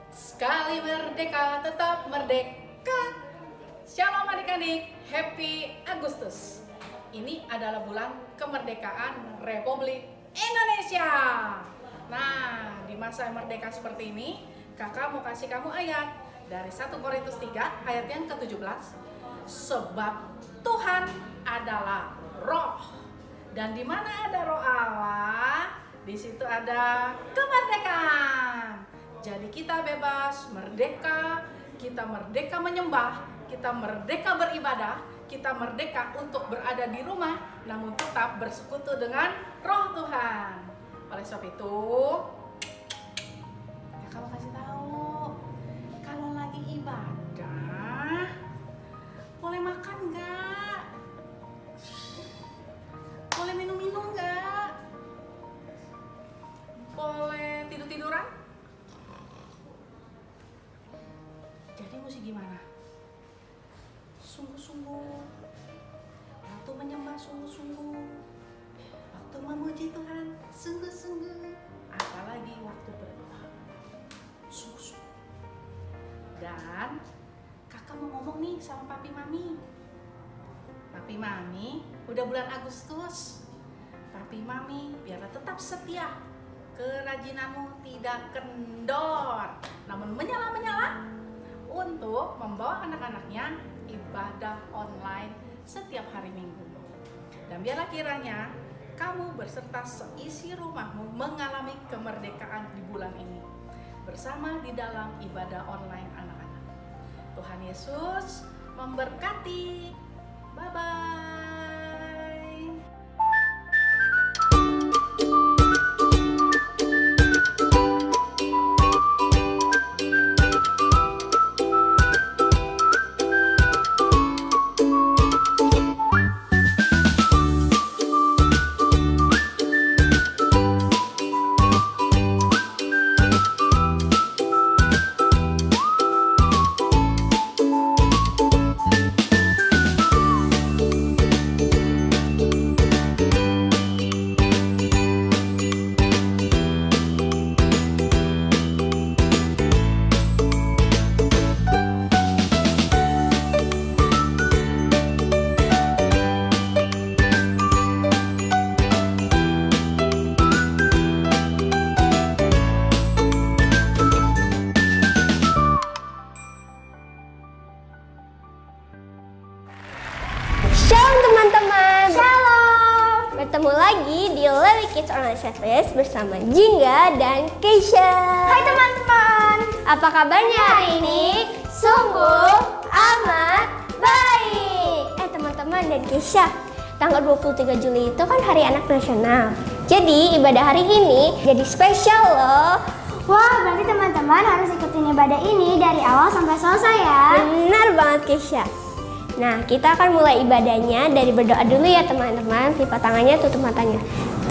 Sekali merdeka, tetap merdeka. Shalom adik-adik, Happy Agustus. Ini adalah bulan kemerdekaan Republik Indonesia. Nah, di masa merdeka seperti ini, kakak mau kasih kamu ayat dari 1 Korintus 3 ayat yang ke-17. Sebab Tuhan adalah roh. Dan di mana ada roh Allah, di situ ada kemerdekaan. Jadi kita bebas, merdeka, kita merdeka menyembah, kita merdeka beribadah, kita merdeka untuk berada di rumah, namun tetap bersekutu dengan roh Tuhan. Oleh sebab itu, ya kamu kasih tahu, kalau lagi ibadah, boleh makan nggak? Boleh minum-minum nggak? Boleh tidur-tiduran? Jadi mesti gimana? Sungguh-sungguh, waktu menyembah sungguh-sungguh, waktu memuji Tuhan sungguh-sungguh, apalagi waktu berdoa sungguh-sungguh. Dan kakak mau ngomong nih sama papi mami. Papi mami, udah bulan Agustus, papi mami biarlah tetap setia, kerajinanmu tidak kendor, namun menyala-menyala untuk membawa anak-anaknya ibadah online setiap hari Minggu. Dan biarlah kiranya kamu berserta seisi rumahmu mengalami kemerdekaan di bulan ini bersama di dalam ibadah online anak-anak. Tuhan Yesus memberkati. Bye-bye. Bertemu lagi di Lewi Kids Online Service bersama Jingga dan Keisha. Hai teman-teman, apa kabarnya hari ini? Sungguh amat baik. Teman-teman dan Keisha, tanggal 23 Juli itu kan Hari Anak Nasional. Jadi ibadah hari ini jadi spesial loh. Wah, berarti teman-teman harus ikutin ibadah ini dari awal sampai selesai ya. Benar banget Keisha. Nah, kita akan mulai ibadahnya dari berdoa dulu ya teman-teman. Lipat tangannya, tutup matanya.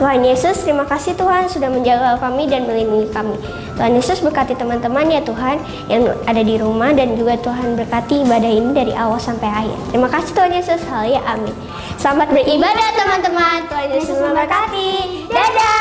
Tuhan Yesus, terima kasih Tuhan sudah menjaga kami dan melindungi kami. Tuhan Yesus berkati teman-teman ya Tuhan yang ada di rumah, dan juga Tuhan berkati ibadah ini dari awal sampai akhir. Terima kasih Tuhan Yesus, haleluya, amin. Selamat beribadah teman-teman. Tuhan Yesus memberkati. Dadah.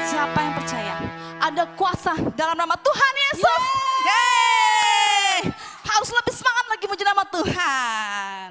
siapa yang percaya? Ada kuasa dalam nama Tuhan Yesus. Yeay! Harus lebih semangat lagi muji nama Tuhan.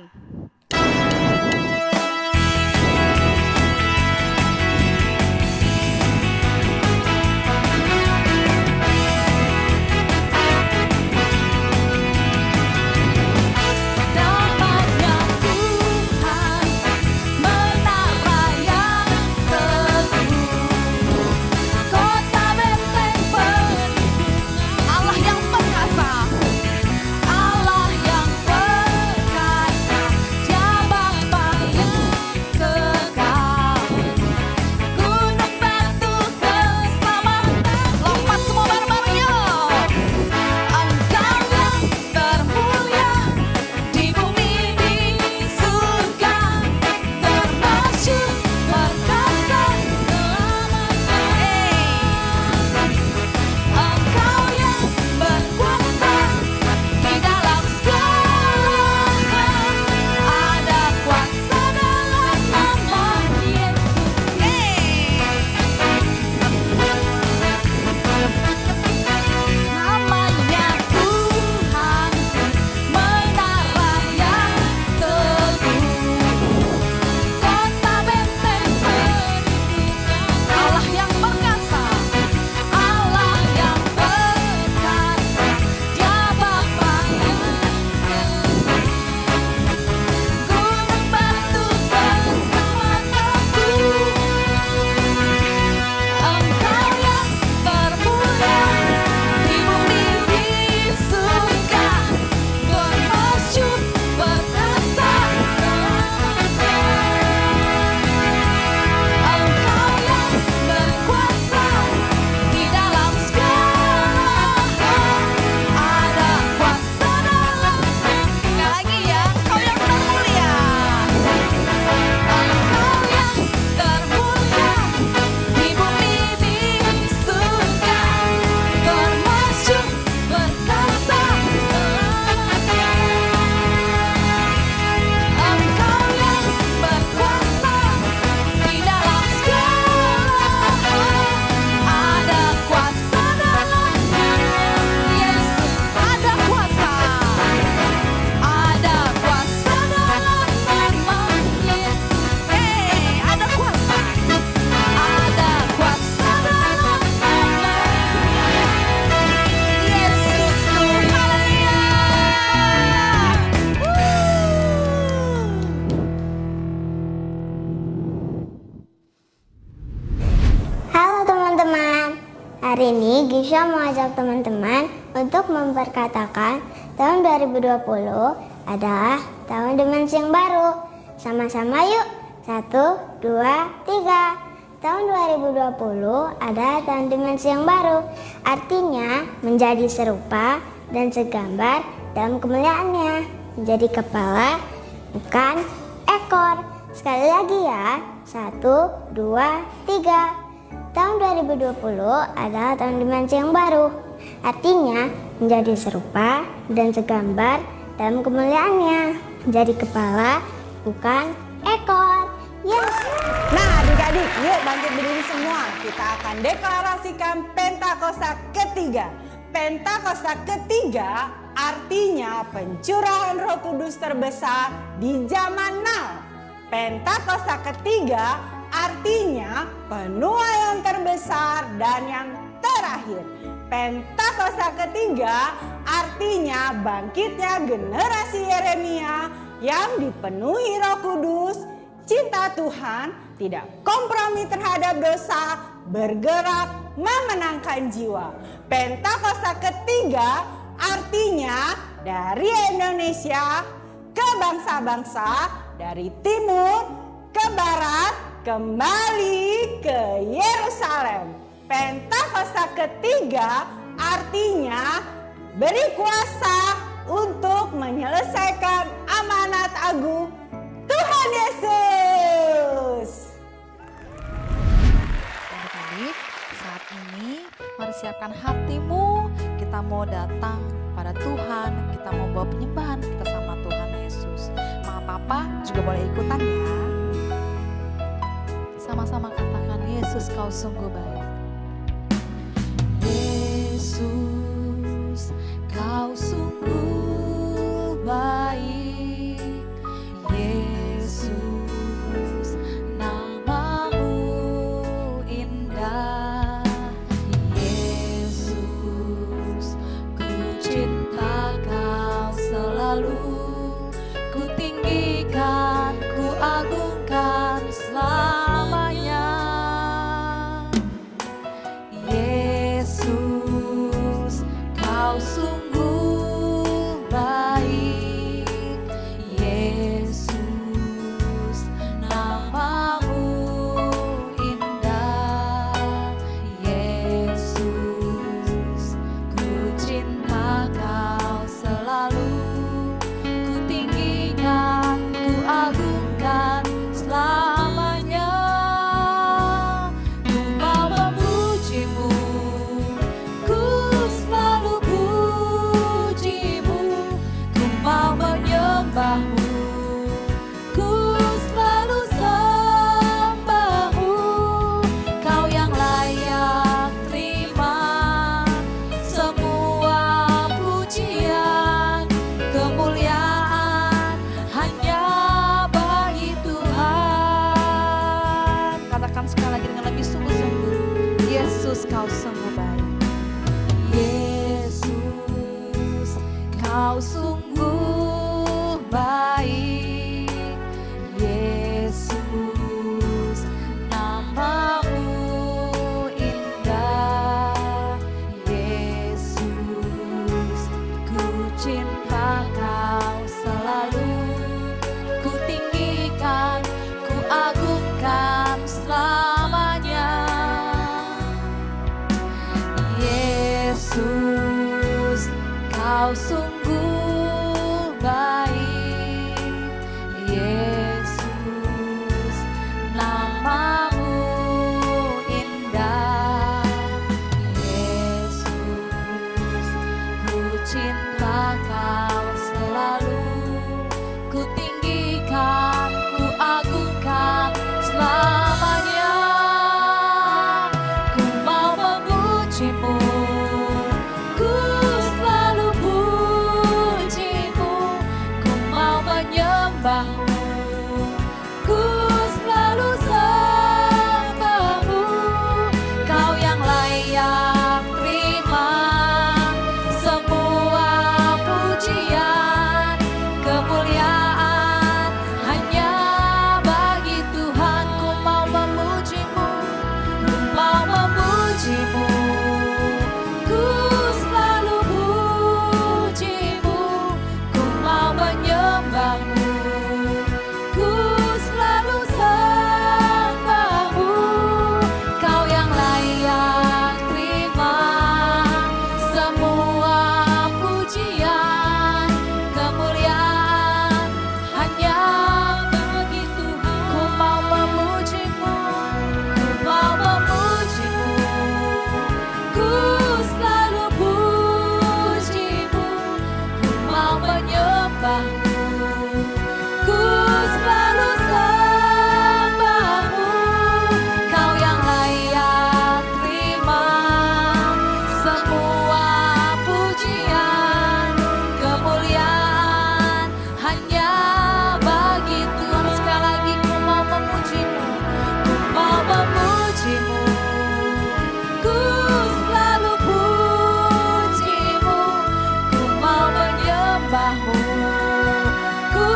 Hari ini Gisha mau ajak teman-teman untuk memperkatakan tahun 2020 adalah tahun dimensi yang baru. Sama-sama yuk. 1, 2, 3. Tahun 2020 adalah tahun dimensi yang baru. Artinya menjadi serupa dan segambar dalam kemuliaannya. Menjadi kepala bukan ekor. Sekali lagi ya. 1, 2, 3. Tahun 2020 adalah tahun dimensi yang baru. Artinya menjadi serupa dan segambar dalam kemuliaannya. Menjadi kepala bukan ekor. Yes. Nah adik-adik, yuk bangkit berdiri semua. Kita akan deklarasikan Pentakosta ketiga. Pentakosta ketiga artinya pencurahan Roh Kudus terbesar di zaman now. Pentakosta ketiga artinya penuaian terbesar dan yang terakhir. Pentakosta ketiga artinya bangkitnya generasi Yeremia yang dipenuhi Roh Kudus, cinta Tuhan, tidak kompromi terhadap dosa, bergerak memenangkan jiwa. Pentakosta ketiga artinya dari Indonesia ke bangsa-bangsa, dari timur ke barat, kembali ke Yerusalem. Pentakosta ketiga artinya beri kuasa untuk menyelesaikan amanat agung Tuhan Yesus. Adik-adik, saat ini mari siapkan hatimu. Kita mau datang pada Tuhan, kita mau bawa penyembahan kita sama Tuhan Yesus. Mama Papa juga boleh ikutan ya. Sama-sama katakan, Yesus kau sungguh baik. Yesus, kau sungguh baik. Yesus, kau sungguh baik. Yesus, namamu indah. Yesus, ku cinta kau selalu. Ku tinggikan, ku agungkan selamanya. Yesus, kau sungguh baik. Yesus, namamu indah. Yesus, ku cinta kau selalu. Ku tinggikan, ku agungkan selamanya. Ku mau memujimu, ku selalu pujimu. Ku mau menyembahmu, ku selalu sembahmu. Kau yang layak terima semua pujian, kemuliaan hanya bagi Tuhan. Ku mau memujimu, ku mau memujimu. Ku selalu pujimu, ku mau menyembahmu, ku selalu sembahmu. Kau yang layak terima semua pujian, kemuliaan hanya bagi Tuhan. Ku mau memujimu, ku mau memujimu. Ku selalu pujimu, ku mau menyembahmu, ku selalu sembahmu. Kau yang layak terima semua pujian, kemuliaan hanya bagi Tuhan. Sekali lagi, ku mau memujimu, ku mau memujimu. Ku selalu pujimu, ku mau menyembahmu, ku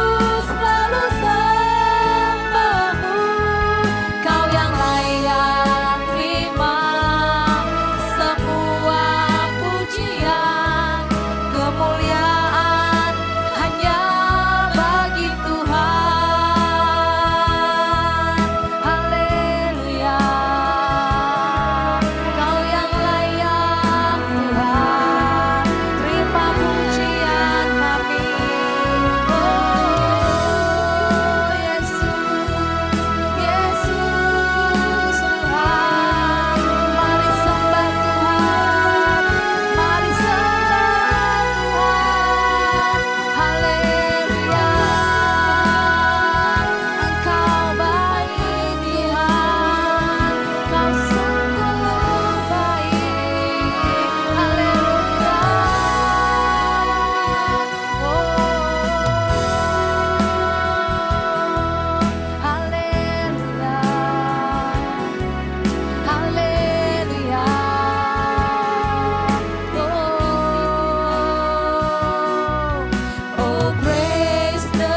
selalu sembahmu. Kau yang layak terima semua pujian, kemuliaan hanya bagi Tuhan. Haleluya. Kau yang layak Tuhan, terima pujian kami. Oh Yesus, Yesus Tuhan. Mari sembah Tuhan, mari sembah Tuhan. Haleluya. Engkau baik Tuhan, Kau sungguh baik. Haleluya. Haleluya. Haleluya. Oh, praise the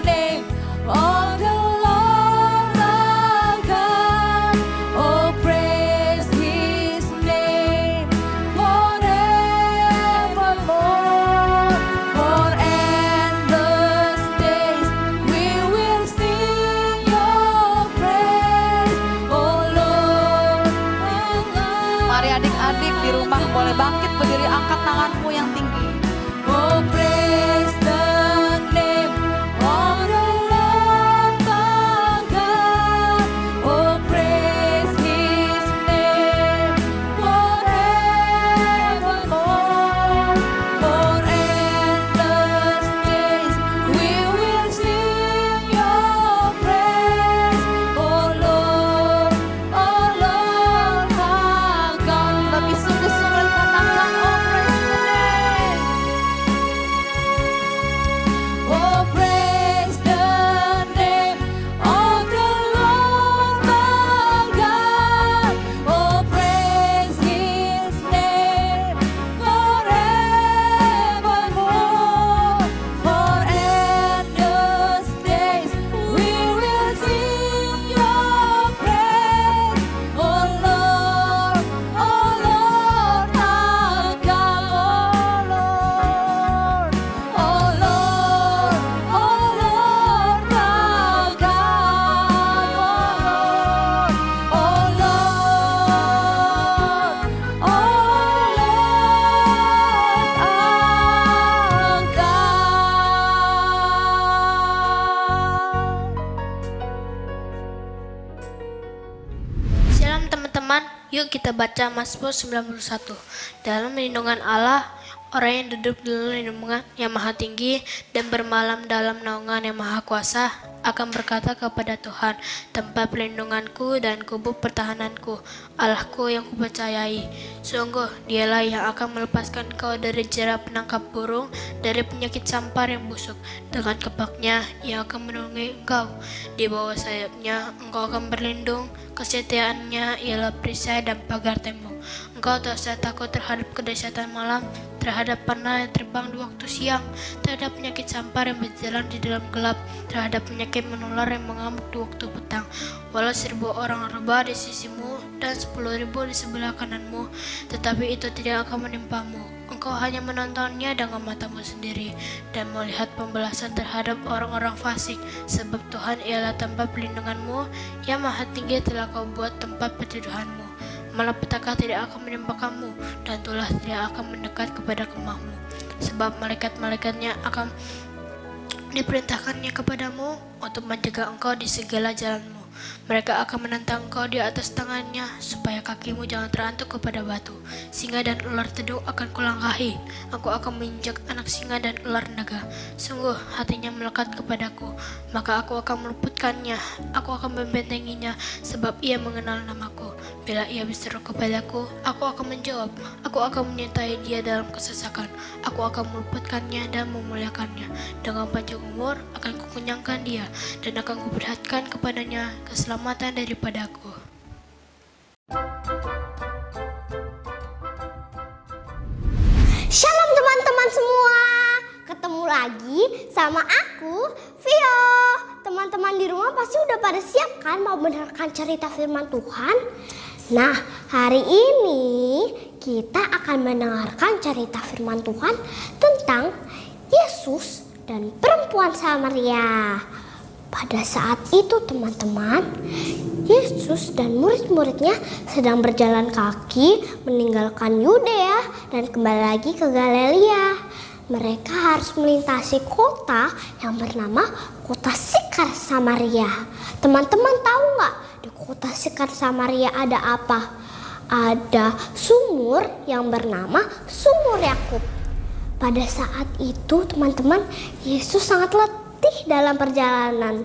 name of the Lord our God. Oh, praise His name forevermore. For endless days we will sing Your praise, oh Lord, oh Lord. Mari adik-adik di rumah boleh bangkit berdiri, angkat tanganmu yang tinggi. Oh, praise the name of the Lord our God. Oh, praise His name forevermore. For endless days we will sing Your praise, oh Lord, our God. Lebih sungguh-sungguh katakan, oh praise the name. Oh, praise the name of the Lord our God. Oh, praise kita baca Mazmur 91. Dalam lindungan Allah, orang yang duduk dalam lindungan yang maha tinggi dan bermalam dalam naungan yang maha kuasa akan berkata kepada Tuhan, tempat perlindunganku dan kubu pertahananku, Allahku yang kupercayai. Sungguh dialah yang akan melepaskan kau dari jera penangkap burung, dari penyakit sampar yang busuk. Dengan kepaknya ia akan melindungi engkau, di bawah sayapnya engkau akan berlindung. Kesetiaannya ialah perisai dan pagar tembok. Engkau tak usah takut terhadap kedahsyatan malam, terhadap panah yang terbang di waktu siang, terhadap penyakit sampar yang berjalan di dalam gelap, terhadap penyakit menular yang mengamuk di waktu petang. Walau 1000 orang rebah di sisimu dan 10.000 di sebelah kananmu, tetapi itu tidak akan menimpamu. Engkau hanya menontonnya dengan matamu sendiri dan melihat pembalasan terhadap orang-orang fasik, sebab Tuhan ialah tempat perlindunganmu, yang maha tinggi telah kau buat tempat perteduhanmu. Malapetaka tidak akan menimpa kamu, dan tulah tidak akan mendekat kepada kemahmu, sebab malaikat-malaikatnya akan diperintahkannya kepadamu untuk menjaga engkau di segala jalanmu. Mereka akan menentang engkau di atas tangannya, supaya kakimu jangan terantuk kepada batu. Singa dan ular tedung akan kulangkahi. Aku akan menginjak anak singa dan ular naga. Sungguh hatinya melekat kepadaku, maka aku akan meluputkannya. Aku akan membentenginya, sebab ia mengenal namaku. Bila ia berseru kepadaku, aku akan menjawab. Aku akan menyertai dia dalam kesesakan. Aku akan meluputkannya dan memuliakannya. Dengan panjang umur akan kukenyangkan dia, dan akan kuperlihatkan kepadanya keselamatan daripadaku. Shalom teman-teman semua, ketemu lagi sama aku, Vio. Teman-teman di rumah pasti udah pada siap kan mau mendengarkan cerita firman Tuhan? Nah, hari ini kita akan mendengarkan cerita firman Tuhan tentang Yesus dan perempuan Samaria. Pada saat itu teman-teman, Yesus dan murid-muridnya sedang berjalan kaki meninggalkan Yudea dan kembali lagi ke Galilea. Mereka harus melintasi kota yang bernama kota Sikar Samaria. Teman-teman tahu nggak di kota Sikar Samaria ada apa? Ada sumur yang bernama Sumur Yakub. Pada saat itu teman-teman, Yesus sangat letih dalam perjalanan.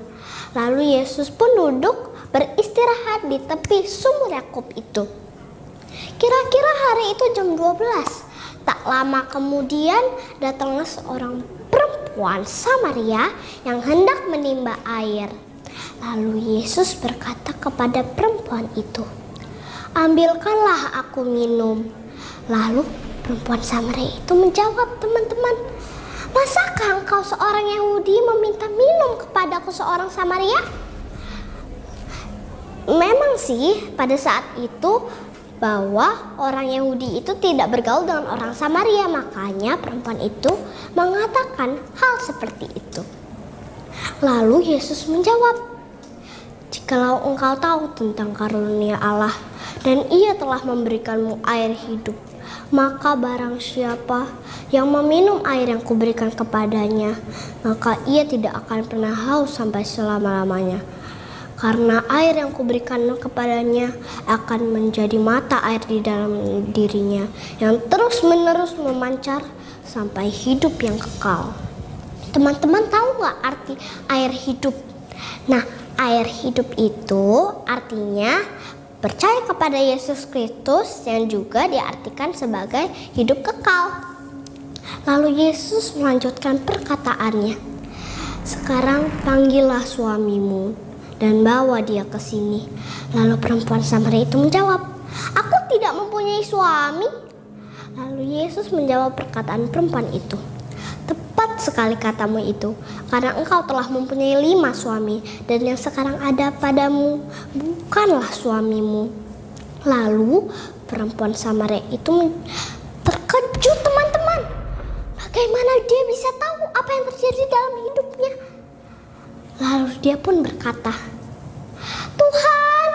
Lalu Yesus pun duduk beristirahat di tepi Sumur Yakub itu. Kira-kira hari itu jam 12. Tak lama kemudian datanglah seorang perempuan Samaria yang hendak menimba air. Lalu Yesus berkata kepada perempuan itu, "Ambilkanlah aku minum." Lalu perempuan Samaria itu menjawab, teman-teman, "Masakah engkau seorang Yahudi meminta minum kepadaku seorang Samaria?" Memang sih pada saat itu bahwa orang Yahudi itu tidak bergaul dengan orang Samaria, makanya perempuan itu mengatakan hal seperti itu. Lalu Yesus menjawab, "Jikalau engkau tahu tentang karunia Allah dan Ia telah memberikanmu air hidup, maka barang siapa yang meminum air yang kuberikan kepadanya, maka ia tidak akan pernah haus sampai selama-lamanya. Karena air yang kuberikan kepadanya akan menjadi mata air di dalam dirinya, yang terus-menerus memancar sampai hidup yang kekal." Teman-teman tahu nggak arti air hidup? Nah, air hidup itu artinya percaya kepada Yesus Kristus yang juga diartikan sebagai hidup kekal. Lalu Yesus melanjutkan perkataannya, "Sekarang panggillah suamimu dan bawa dia ke sini." Lalu perempuan Samaria itu menjawab, "Aku tidak mempunyai suami." Lalu Yesus menjawab perkataan perempuan itu, "Tepat sekali katamu itu, karena engkau telah mempunyai 5 suami, dan yang sekarang ada padamu bukanlah suamimu." Lalu perempuan Samaria itu terkejut, teman-teman. Bagaimana dia bisa tahu apa yang terjadi dalam hidupnya? Lalu dia pun berkata, "Tuhan,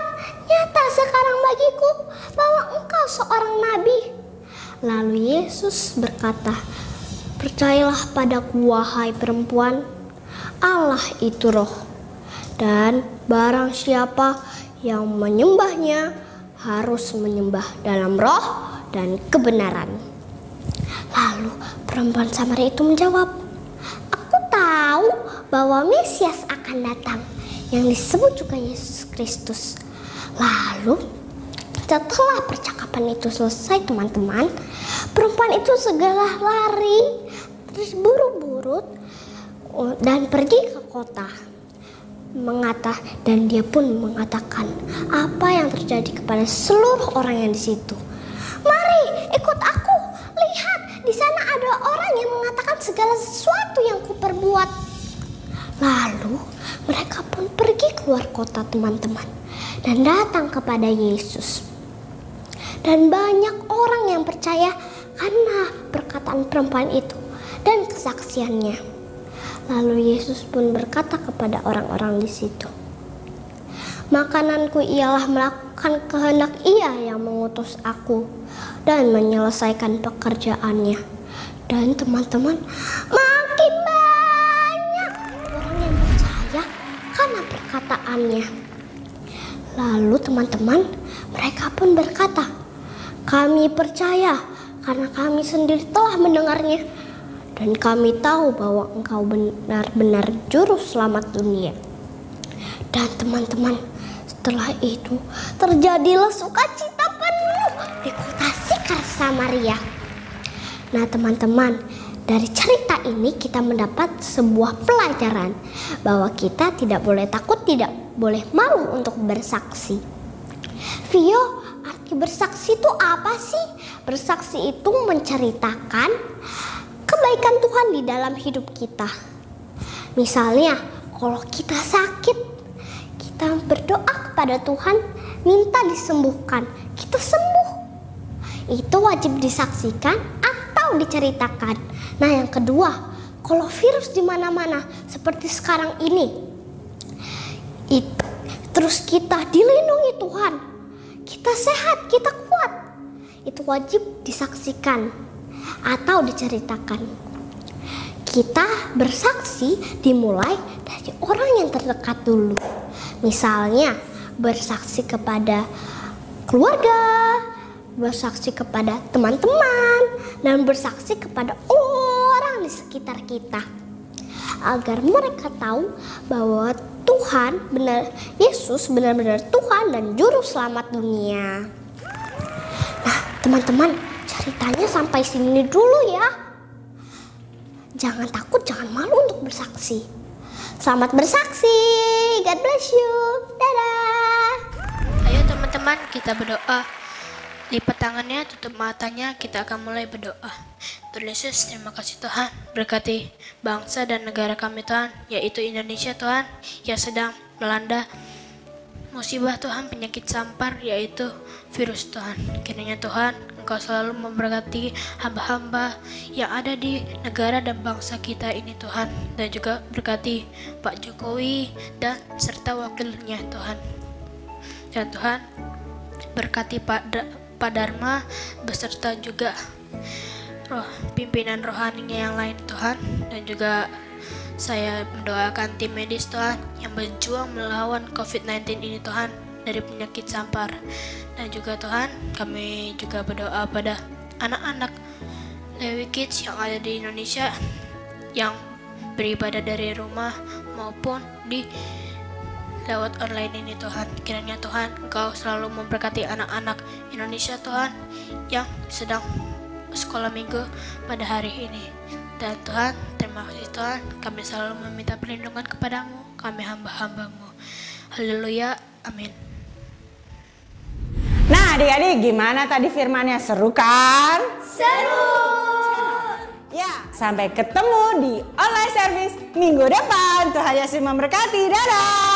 nyata sekarang bagiku bahwa engkau seorang nabi." Lalu Yesus berkata, "Percayalah padaku wahai perempuan, Allah itu roh, dan barang siapa yang menyembahnya harus menyembah dalam roh dan kebenaran. Lalu perempuan Samaria itu menjawab, "Aku tahu bahwa Mesias akan datang, yang disebut juga Yesus Kristus." Lalu setelah percakapan itu selesai teman-teman, perempuan itu segera lari terus buru-buru dan pergi ke kota. Dan dia pun mengatakan apa yang terjadi kepada seluruh orang yang di situ. "Mari ikut aku, lihat di sana ada orang yang mengatakan segala sesuatu yang kuperbuat." Lalu mereka pun pergi keluar kota teman-teman dan datang kepada Yesus. Dan banyak orang yang percaya karena perkataan perempuan itu dan kesaksiannya. Lalu Yesus pun berkata kepada orang-orang di situ, "Makananku ialah melakukan kehendak Ia yang mengutus aku dan menyelesaikan pekerjaannya." Dan teman-teman, makin banyak orang yang percaya karena perkataannya. Lalu teman-teman, mereka pun berkata, "Kami percaya karena kami sendiri telah mendengarnya. Dan kami tahu bahwa Engkau benar-benar juru selamat dunia." Dan teman-teman, setelah itu terjadilah sukacita penuh di kota Sikar Samaria. Nah teman-teman, dari cerita ini kita mendapat sebuah pelajaran bahwa kita tidak boleh takut, tidak boleh malu untuk bersaksi. Vio, arti bersaksi itu apa sih? Bersaksi itu menceritakan kebaikan Tuhan di dalam hidup kita. Misalnya, kalau kita sakit, kita berdoa kepada Tuhan, minta disembuhkan, kita sembuh. Itu wajib disaksikan atau diceritakan. Nah, yang kedua, kalau virus di mana-mana seperti sekarang ini, terus kita dilindungi Tuhan, kita sehat, kita kuat, itu wajib disaksikan atau diceritakan. Kita bersaksi dimulai dari orang yang terdekat dulu. Misalnya bersaksi kepada keluarga, bersaksi kepada teman-teman, dan bersaksi kepada orang di sekitar kita. Agar mereka tahu bahwa Yesus benar-benar Tuhan dan Juru Selamat dunia. Nah teman-teman, ceritanya sampai sini dulu ya. Jangan takut, jangan malu untuk bersaksi. Selamat bersaksi. God bless you. Dadah. Ayo teman-teman, kita berdoa. Lipat tangannya, tutup matanya, kita akan mulai berdoa. Tuhan Yesus, terima kasih Tuhan. Berkati bangsa dan negara kami Tuhan, yaitu Indonesia Tuhan, yang sedang melanda musibah Tuhan, penyakit sampar, yaitu virus Tuhan. Kiranya Tuhan, Engkau selalu memberkati hamba-hamba yang ada di negara dan bangsa kita ini Tuhan. Dan juga berkati Pak Jokowi dan serta wakilnya Tuhan. Dan Tuhan, berkati Pak Dharma beserta juga pimpinan rohaninya yang lain Tuhan. Dan juga saya mendoakan tim medis Tuhan yang berjuang melawan COVID-19 ini Tuhan, dari penyakit sampar. Dan juga Tuhan, kami juga berdoa pada anak-anak Lewi Kids yang ada di Indonesia yang beribadah dari rumah maupun di lewat online ini Tuhan. Kiranya Tuhan, Engkau selalu memberkati anak-anak Indonesia Tuhan yang sedang sekolah minggu pada hari ini. Dan Tuhan, terima kasih Tuhan, kami selalu meminta perlindungan kepadamu, kami hamba-hambamu. Haleluya, amin. Nah adik-adik, gimana tadi firmannya? Seru kan? Seru. Ya, sampai ketemu di online service minggu depan. Tuhan Yesus memberkati. Dadah.